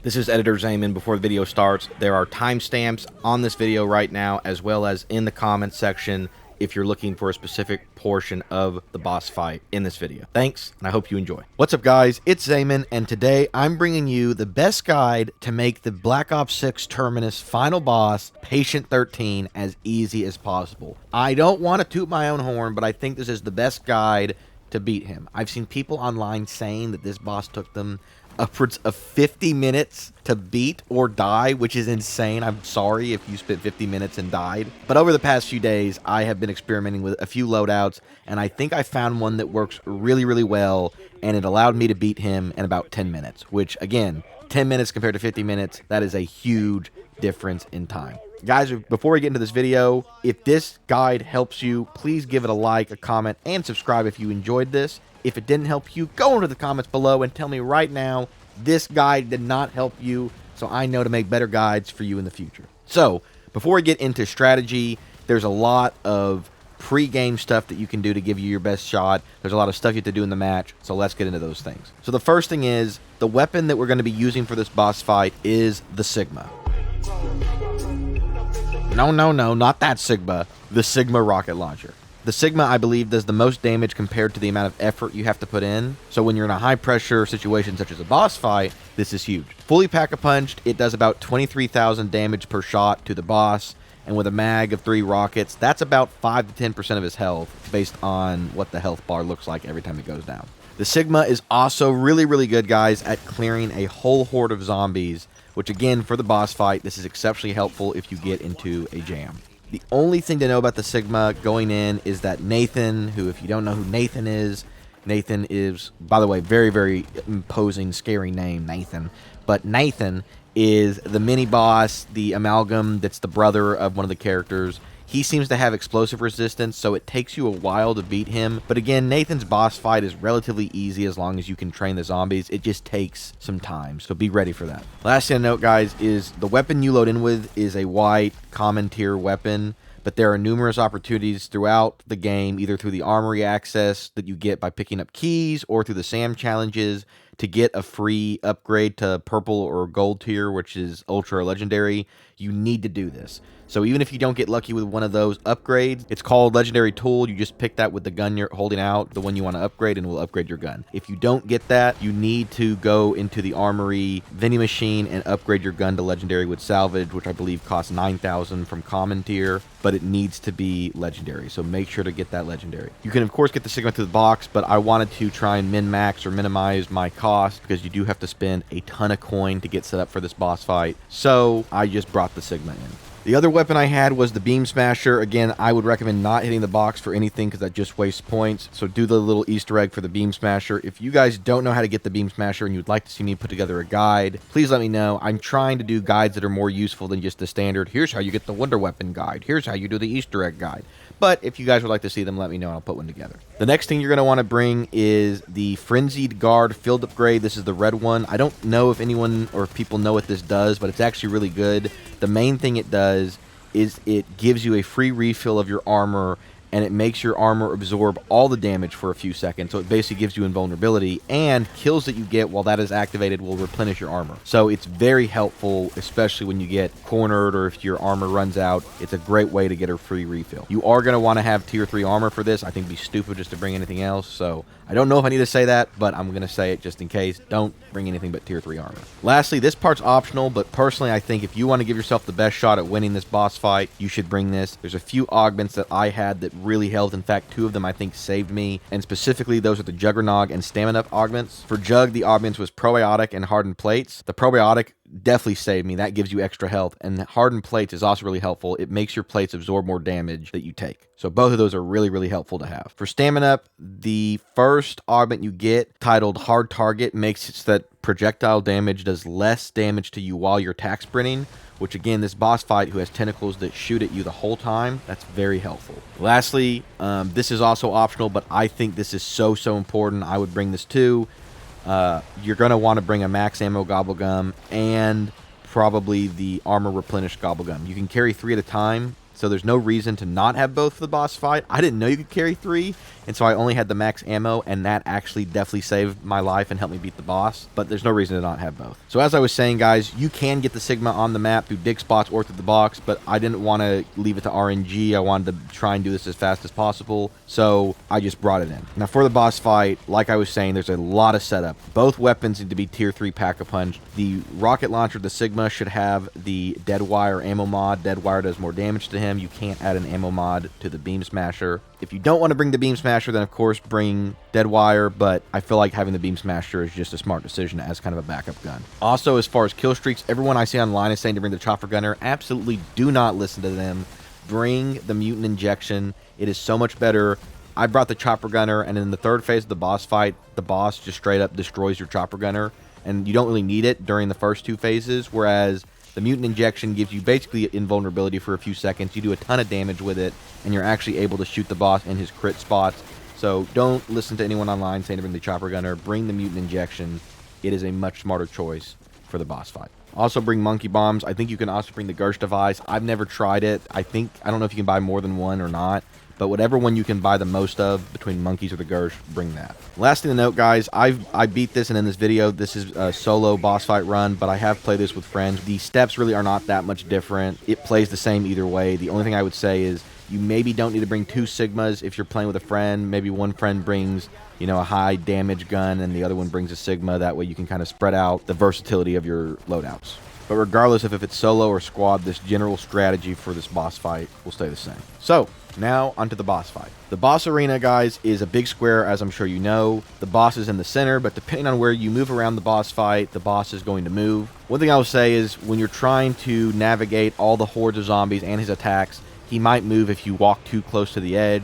This is Editor Zayman. Before the video starts, there are timestamps on this video right now, as well as in the comments section if you're looking for a specific portion of the boss fight in this video. Thanks, and I hope you enjoy. What's up, guys? It's Zayman, and today I'm bringing you the best guide to make the Black Ops 6 Terminus final boss, Patient 13, as easy as possible. I don't want to toot my own horn, but I think this is the best guide to beat him. I've seen people online saying that this boss took them upwards of 50 minutes to beat or die, which is insane. I'm sorry if you spent 50 minutes and died. But over the past few days, I have been experimenting with a few loadouts, and I think I found one that works really, really well, and it allowed me to beat him in about 10 minutes, which, again, 10 minutes compared to 50 minutes, that is a huge difference in time. Guys, before we get into this video, if this guide helps you, please give it a like, a comment, and subscribe if you enjoyed this. If it didn't help you, go into the comments below and tell me right now this guide did not help you, so I know to make better guides for you in the future. So, before we get into strategy, there's a lot of pre-game stuff that you can do to give you your best shot. There's a lot of stuff you have to do in the match, so let's get into those things. So the first thing is, the weapon that we're going to be using for this boss fight is the Sigma. No, not that Sigma. The Sigma rocket launcher. The Sigma, I believe, does the most damage compared to the amount of effort you have to put in. So when you're in a high-pressure situation such as a boss fight, this is huge. Fully pack-a-punched, it does about 23,000 damage per shot to the boss. And with a mag of 3 rockets, that's about 5 to 10% of his health, based on what the health bar looks like every time it goes down. The Sigma is also really, really good, guys, at clearing a whole horde of zombies, which, again, for the boss fight, this is exceptionally helpful if you get into a jam. The only thing to know about the Sigma going in is that Nathan, who, if you don't know who Nathan is, by the way, very, very imposing, scary name, Nathan. But Nathan is the mini-boss, the amalgam that's the brother of one of the characters. He seems to have explosive resistance, so it takes you a while to beat him. But again, Nathan's boss fight is relatively easy as long as you can train the zombies. It just takes some time, so be ready for that. Last thing to note, guys, is the weapon you load in with is a white common tier weapon, but there are numerous opportunities throughout the game, either through the armory access that you get by picking up keys or through the SAM challenges, to get a free upgrade to purple or gold tier, which is ultra legendary. You need to do this. So even if you don't get lucky with one of those upgrades, it's called legendary tool. You just pick that with the gun you're holding out, the one you want to upgrade, and it will upgrade your gun. If you don't get that, you need to go into the armory vending machine and upgrade your gun to legendary with salvage, which I believe costs 9,000 from common tier, but it needs to be legendary. So make sure to get that legendary. You can of course get the Sigma to the box, but I wanted to try and min-max or minimize my cost because you do have to spend a ton of coin to get set up for this boss fight. So I just brought the Sigma in. The other weapon I had was the Beam Smasher. Again, I would recommend not hitting the box for anything because that just wastes points. So do the little Easter egg for the Beam Smasher. If you guys don't know how to get the Beam Smasher and you'd like to see me put together a guide, please let me know. I'm trying to do guides that are more useful than just the standard, here's how you get the Wonder Weapon guide, here's how you do the Easter egg guide. But if you guys would like to see them, let me know and I'll put one together. The next thing you're going to want to bring is the Frenzied Guard Field Upgrade. This is the red one. I don't know if anyone or if people know what this does, but it's actually really good. The main thing it does is it gives you a free refill of your armor, and it makes your armor absorb all the damage for a few seconds. So it basically gives you invulnerability, and kills that you get while that is activated will replenish your armor. So it's very helpful, especially when you get cornered or if your armor runs out. It's a great way to get a free refill. You are going to want to have tier 3 armor for this. I think it'd be stupid just to bring anything else. So I don't know if I need to say that, but I'm going to say it just in case. Don't bring anything but tier 3 armor. Lastly, this part's optional, but personally I think if you want to give yourself the best shot at winning this boss fight, you should bring this. There's a few augments that I had that really helped. In fact, 2 of them I think saved me, and specifically those are the Juggernog and Stamina augments. For Jug, the augments was Probiotic and Hardened Plates. The Probiotic definitely saved me. That gives you extra health, and Hardened Plates is also really helpful. It makes your plates absorb more damage that you take. So both of those are really, really helpful to have. For Stamina, the first augment you get, titled Hard Target, makes it so that projectile damage does less damage to you while you're attack sprinting, which again, this boss fight who has tentacles that shoot at you the whole time, that's very helpful. Lastly, this is also optional, but I think this is so important. I would bring this too. You're going to want to bring a max ammo gobblegum and probably the armor replenish gobblegum. You can carry 3 at a time, so there's no reason to not have both for the boss fight. I didn't know you could carry 3. and so I only had the max ammo, and that actually definitely saved my life and helped me beat the boss, but there's no reason to not have both. So as I was saying, guys, you can get the Sigma on the map through dig spots or through the box, but I didn't want to leave it to RNG. I wanted to try and do this as fast as possible, so I just brought it in. Now for the boss fight, like I was saying, there's a lot of setup. Both weapons need to be tier 3 pack-a-punch. The rocket launcher, the Sigma, should have the dead wire ammo mod. Dead wire does more damage to him. You can't add an ammo mod to the beam smasher. If you don't want to bring the beam smasher, then of course bring dead wire, but I feel like having the beam smasher is just a smart decision as kind of a backup gun. Also, as far as kill streaks, everyone I see online is saying to bring the chopper gunner. Absolutely do not listen to them. Bring the mutant injection. It is so much better. I brought the chopper gunner, and in the third phase of the boss fight, the boss just straight up destroys your chopper gunner, and you don't really need it during the first 2 phases, whereas the mutant injection gives you basically invulnerability for a few seconds. You do a ton of damage with it, and you're actually able to shoot the boss in his crit spots. So don't listen to anyone online saying to bring the chopper gunner. Bring the mutant injection. It is a much smarter choice for the boss fight. Also bring monkey bombs. I think you can also bring the Gersh device. I've never tried it. I don't know if you can buy more than one or not, but whatever one you can buy the most of between monkeys or the Gersh, bring that. Last thing to note, guys, I beat this, and in this video, this is a solo boss fight run, but I have played this with friends. The steps really are not that much different. It plays the same either way. The only thing I would say is you maybe don't need to bring 2 Sigmas if you're playing with a friend. Maybe one friend brings, a high damage gun, and the other one brings a Sigma. That way you can kind of spread out the versatility of your loadouts. But regardless of if it's solo or squad, this general strategy for this boss fight will stay the same. So, now onto the boss fight. The boss arena, guys, is a big square, as I'm sure you know. The boss is in the center, but depending on where you move around the boss fight, the boss is going to move. One thing I will say is when you're trying to navigate all the hordes of zombies and his attacks, he might move if you walk too close to the edge.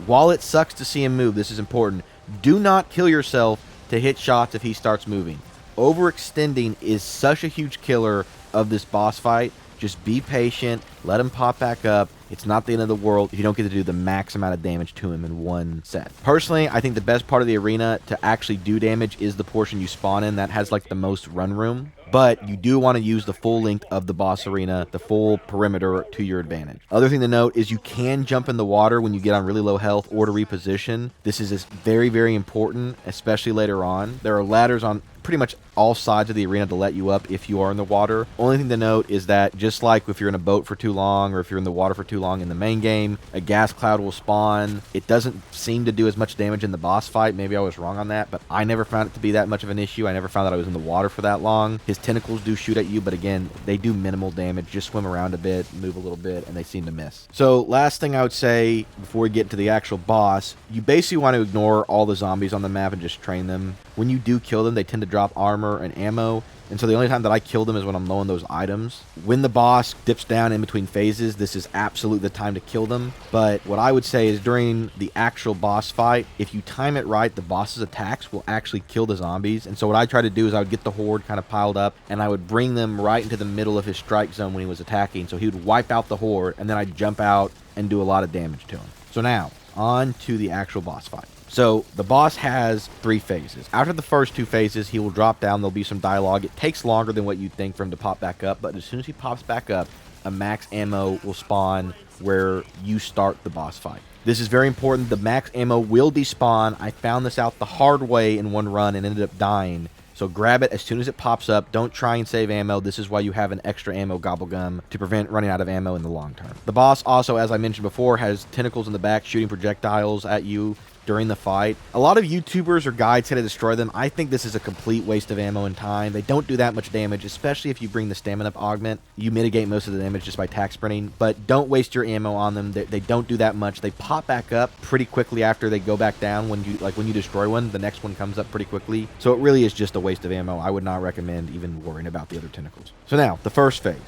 While it sucks to see him move, this is important. Do not kill yourself to hit shots if he starts moving. Overextending is such a huge killer of this boss fight. Just be patient, let him pop back up. It's not the end of the world if you don't get to do the max amount of damage to him in one set. Personally, I think the best part of the arena to actually do damage is the portion you spawn in. That has like the most run room. But you do want to use the full length of the boss arena, the full perimeter, to your advantage. Other thing to note is you can jump in the water when you get on really low health or to reposition. This is very, very important, especially later on. There are ladders on pretty much all sides of the arena to let you up if you are in the water. Only thing to note is that just like if you're in a boat for too long or if you're in the water for too long in the main game, a gas cloud will spawn. It doesn't seem to do as much damage in the boss fight. Maybe I was wrong on that, but I never found it to be that much of an issue. I never found that I was in the water for that long. His tentacles do shoot at you, but again, they do minimal damage. Just swim around a bit, move a little bit, and they seem to miss. So last thing I would say before we get into the actual boss, you basically want to ignore all the zombies on the map and just train them. When you do kill them, they tend to drop armor and ammo, and so the only time that I kill them is when I'm low on those items. When the boss dips down in between phases, this is absolutely the time to kill them. But what I would say is during the actual boss fight, if you time it right, the boss's attacks will actually kill the zombies. And so what I try to do is I would get the horde kind of piled up, and I would bring them right into the middle of his strike zone when he was attacking. So he would wipe out the horde, and then I'd jump out and do a lot of damage to him. So now, on to the actual boss fight. So the boss has 3 phases. After the first 2 phases, he will drop down. There'll be some dialogue. It takes longer than what you'd think for him to pop back up, but as soon as he pops back up, a max ammo will spawn where you start the boss fight. This is very important. The max ammo will despawn. I found this out the hard way in one run and ended up dying. So grab it as soon as it pops up. Don't try and save ammo. This is why you have an extra ammo gobble gum to prevent running out of ammo in the long term. The boss also, as I mentioned before, has tentacles in the back shooting projectiles at you during the fight. A lot of YouTubers or guides say to destroy them. I think this is a complete waste of ammo and time. They don't do that much damage, especially if you bring the stamina up augment. You mitigate most of the damage just by attack sprinting, but don't waste your ammo on them. They don't do that much. They pop back up pretty quickly after they go back down. When you destroy one, the next one comes up pretty quickly. So it really is just a waste of ammo. I would not recommend even worrying about the other tentacles. So now, the first phase.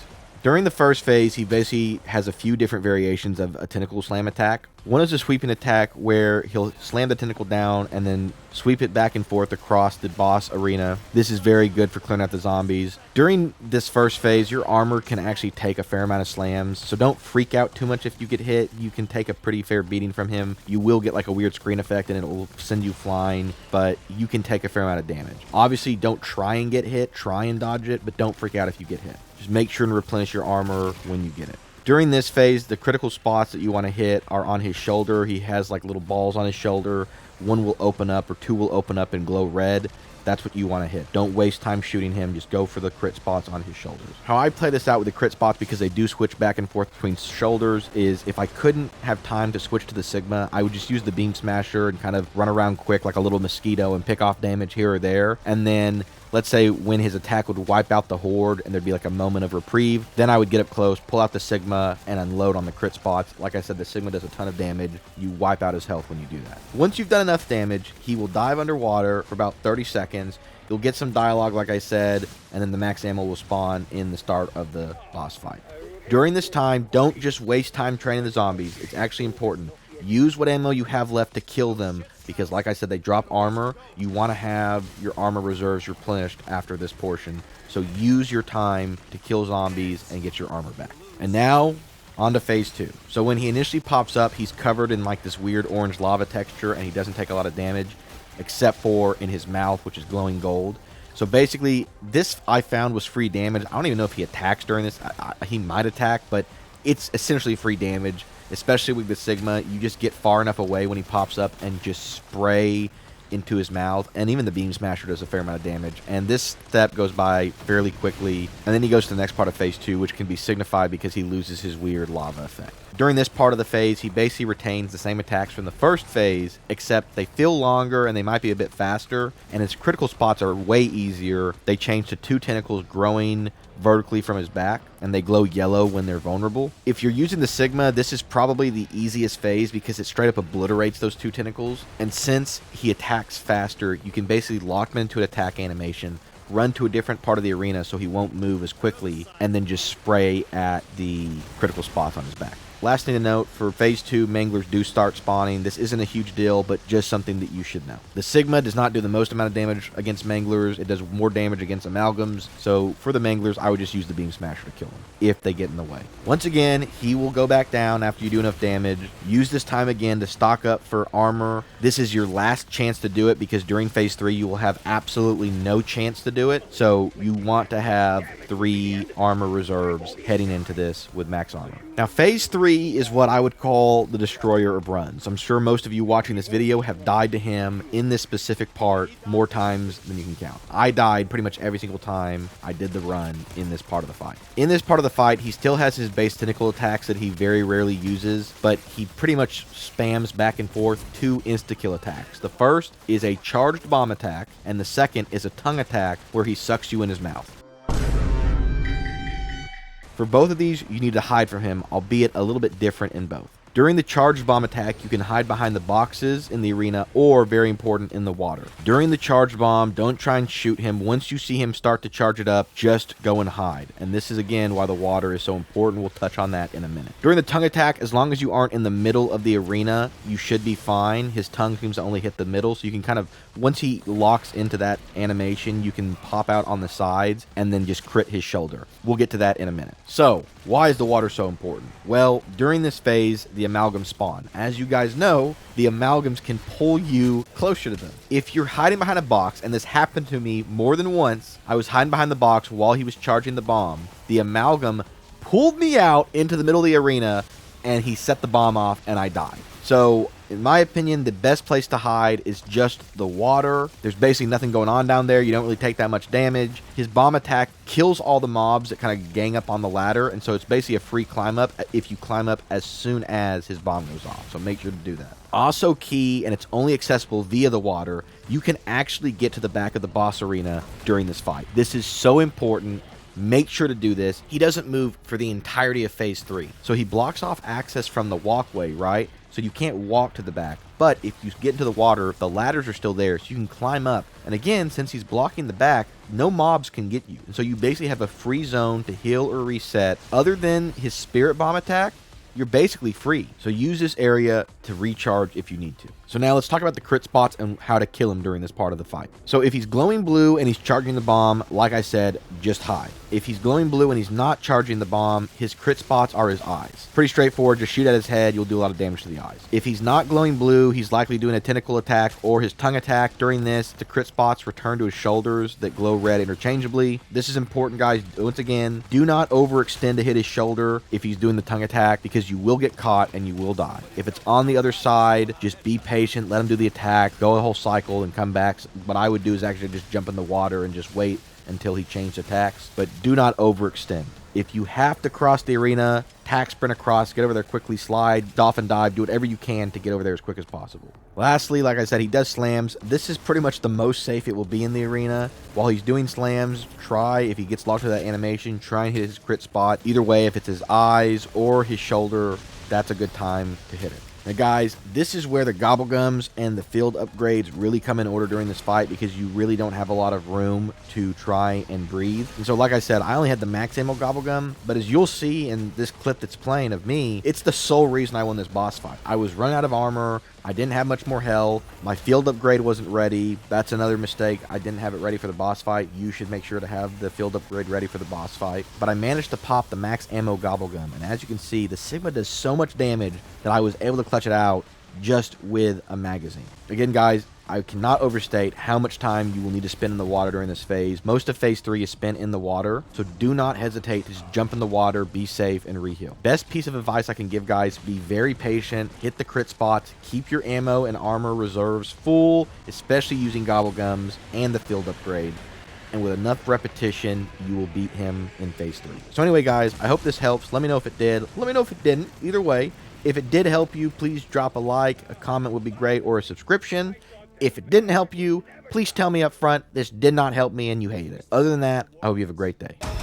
During the first phase, he basically has a few different variations of a tentacle slam attack. One is a sweeping attack where he'll slam the tentacle down and then sweep it back and forth across the boss arena. This is very good for clearing out the zombies. During this first phase, your armor can actually take a fair amount of slams, so don't freak out too much if you get hit. You can take a pretty fair beating from him. You will get like a weird screen effect and it will send you flying, but you can take a fair amount of damage. Obviously, don't try and get hit. Try and dodge it, but don't freak out if you get hit. Just make sure and replenish your armor when you get it. During this phase, the critical spots that you want to hit are on his shoulder. He has like little balls on his shoulder. One will open up or two will open up and glow red. That's what you want to hit. Don't waste time shooting him. Just go for the crit spots on his shoulders. How I play this out with the crit spots, because they do switch back and forth between shoulders, is if I couldn't have time to switch to the Sigma, I would just use the Beam Smasher and kind of run around quick like a little mosquito and pick off damage here or there. And then let's say when his attack would wipe out the horde and there'd be like a moment of reprieve, then I would get up close, pull out the Sigma, and unload on the crit spots. Like I said, the Sigma does a ton of damage. You wipe out his health when you do that. Once you've done enough damage, he will dive underwater for about 30 seconds. You'll get some dialogue, like I said, and then the max ammo will spawn in the start of the boss fight. During this time, don't just waste time training the zombies. It's actually important. Use what ammo you have left to kill them, because like I said, they drop armor. You want to have your armor reserves replenished after this portion. So use your time to kill zombies and get your armor back. And now, on to phase 2. So when he initially pops up, he's covered in like this weird orange lava texture, and he doesn't take a lot of damage, except for in his mouth, which is glowing gold. So basically, this I found was free damage. I don't even know if he attacks during this. He might attack, but it's essentially free damage, especially with the Sigma. You just get far enough away when he pops up and just spray into his mouth, and even the Beam Smasher does a fair amount of damage. And this step goes by fairly quickly, and then he goes to the next part of phase 2, which can be signified because he loses his weird lava effect. During this part of the phase, he basically retains the same attacks from the first phase, except they feel longer and they might be a bit faster, and his critical spots are way easier. They change to 2 tentacles growing vertically from his back, and they glow yellow when they're vulnerable. If you're using the Sigma, this is probably the easiest phase because it straight up obliterates those 2 tentacles, and since he attacks faster, you can basically lock him into an attack animation, run to a different part of the arena so he won't move as quickly, and then just spray at the critical spots on his back. Last thing to note, for phase 2, manglers do start spawning. This isn't a huge deal, but just something that you should know. The Sigma does not do the most amount of damage against manglers. It does more damage against amalgams. So for the manglers, I would just use the Beam Smasher to kill them if they get in the way. Once again, he will go back down after you do enough damage. Use this time again to stock up for armor. This is your last chance to do it because during phase 3, you will have absolutely no chance to do it. So you want to have 3 armor reserves heading into this with max armor. Now, phase 3 is what I would call the destroyer of runs. I'm sure most of you watching this video have died to him in this specific part more times than you can count. I died pretty much every single time I did the run in this part of the fight. In this part of the fight, he still has his base tentacle attacks that he very rarely uses, but he pretty much spams back and forth 2 insta-kill attacks. The first is a charged bomb attack, and the second is a tongue attack where he sucks you in his mouth. For both of these, you need to hide from him, albeit a little bit different in both. During the charged bomb attack, you can hide behind the boxes in the arena or, very important, in the water. During the charged bomb, don't try and shoot him. Once you see him start to charge it up, just go and hide. And this is, again, why the water is so important. We'll touch on that in a minute. During the tongue attack, as long as you aren't in the middle of the arena, you should be fine. His tongue seems to only hit the middle, so you can kind of, once he locks into that animation, you can pop out on the sides and then just crit his shoulder. We'll get to that in a minute. So, why is the water so important? Well, during this phase, the amalgams spawn. As you guys know, the amalgams can pull you closer to them. If you're hiding behind a box, and this happened to me more than once, I was hiding behind the box while he was charging the bomb. The amalgam pulled me out into the middle of the arena, and he set the bomb off, and I died. So, in my opinion, the best place to hide is just the water. There's basically nothing going on down there. You don't really take that much damage. His bomb attack kills all the mobs that kind of gang up on the ladder, and so it's basically a free climb up if you climb up as soon as his bomb goes off. So make sure to do that. Also key, and it's only accessible via the water, you can actually get to the back of the boss arena during this fight. This is so important. Make sure to do this. He doesn't move for the entirety of phase 3. So he blocks off access from the walkway, right? So you can't walk to the back. But if you get into the water, the ladders are still there, so you can climb up. And again, since he's blocking the back, no mobs can get you. And so you basically have a free zone to heal or reset. Other than his spirit bomb attack, you're basically free. So use this area to recharge if you need to. So now let's talk about the crit spots and how to kill him during this part of the fight. So if he's glowing blue and he's charging the bomb, like I said, just hide. If he's glowing blue and he's not charging the bomb, his crit spots are his eyes. Pretty straightforward, just shoot at his head, you'll do a lot of damage to the eyes. If he's not glowing blue, he's likely doing a tentacle attack or his tongue attack. During this, the crit spots return to his shoulders that glow red interchangeably. This is important, guys. Once again, do not overextend to hit his shoulder if he's doing the tongue attack, because you will get caught and you will die. If it's on the other side, just be patient, let him do the attack, go a whole cycle and come back. What I would do is actually just jump in the water and just wait until he changed attacks, but do not overextend. If you have to cross the arena, tack sprint across, get over there quickly, slide, dolphin dive, do whatever you can to get over there as quick as possible. Lastly, like I said, he does slams. This is pretty much the most safe it will be in the arena. While he's doing slams, try, if he gets locked to that animation, try and hit his crit spot. Either way, if it's his eyes or his shoulder, that's a good time to hit it. Now guys, this is where the gobblegums and the field upgrades really come in order during this fight, because you really don't have a lot of room to try and breathe. And so like I said, I only had the max ammo gobblegum, but as you'll see in this clip that's playing of me, it's the sole reason I won this boss fight. I was running out of armor, I didn't have much more health, my field upgrade wasn't ready. That's another mistake. I didn't have it ready for the boss fight. You should make sure to have the field upgrade ready for the boss fight. But I managed to pop the max ammo gobblegum, and as you can see, the Sigma does so much damage that I was able to clutch it out just with a magazine. Again, guys, I cannot overstate how much time you will need to spend in the water during this phase. Most of phase 3 is spent in the water, so do not hesitate to just jump in the water, be safe, and reheal. Best piece of advice I can give, guys, be very patient, hit the crit spots, keep your ammo and armor reserves full, especially using gobblegums and the field upgrade. And with enough repetition, you will beat him in phase 3. So anyway, guys, I hope this helps. Let me know if it did. Let me know if it didn't. Either way, if it did help you, please drop a like, a comment would be great, or a subscription. If it didn't help you, please tell me up front this did not help me and you hated it. Other than that, I hope you have a great day.